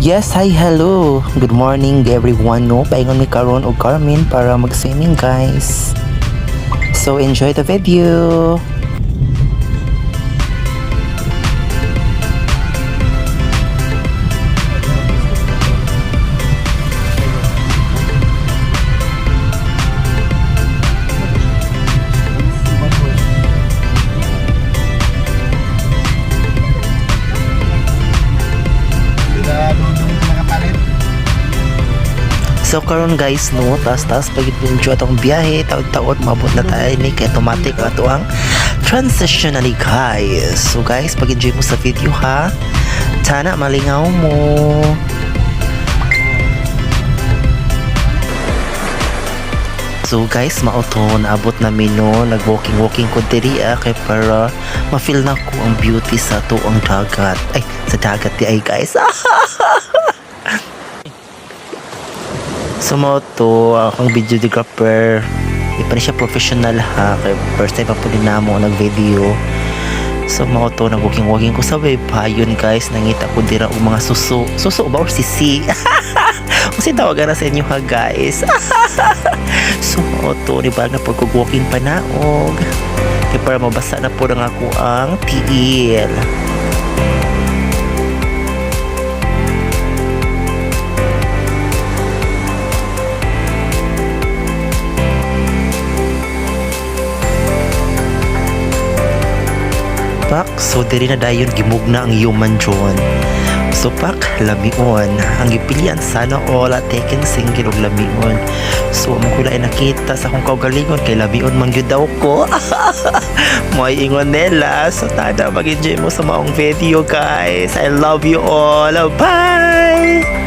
Yes, hi, hello. Good morning everyone. No, paingon mi karon og Carmen para mag-swimming, guys. So enjoy the video. So karon guys, no, tas pagit enjoy atong biyahe, taon-taon mabot na tayo ni kay automatic ato ang transitionally, guys. So guys, pag-enjoy mo sa video ha. Sana malingaw mo. So guys, mauto naabot namin no, nag-walking ko diri kay para ma-feel na ko ang beauty sa tuong dagat. Ay, sa dagat di ay guys. So mo to akong videographer, di pa rin siya professional ha, kaya first time pa po din na mo nag-video. So mo to nag-walking ko sa web ha, yun guys, nangita ko dira og mga suso ba or sisi. Kasi tawagan na sa inyo ha guys. So mo to di ba na pag-walking pa naog, kaya para mabasa na po ng ako ang tiil. So diri na dayon gimugna ang human drone. So lamion ang gipilian sana all taken single og lamion. So amo ko lang nakita sa akong kaugalingon kay lamion man gyud daw ko. Moy ingon nila. So tada mag-enjoy mo sa maong video guys. I love you all. Bye.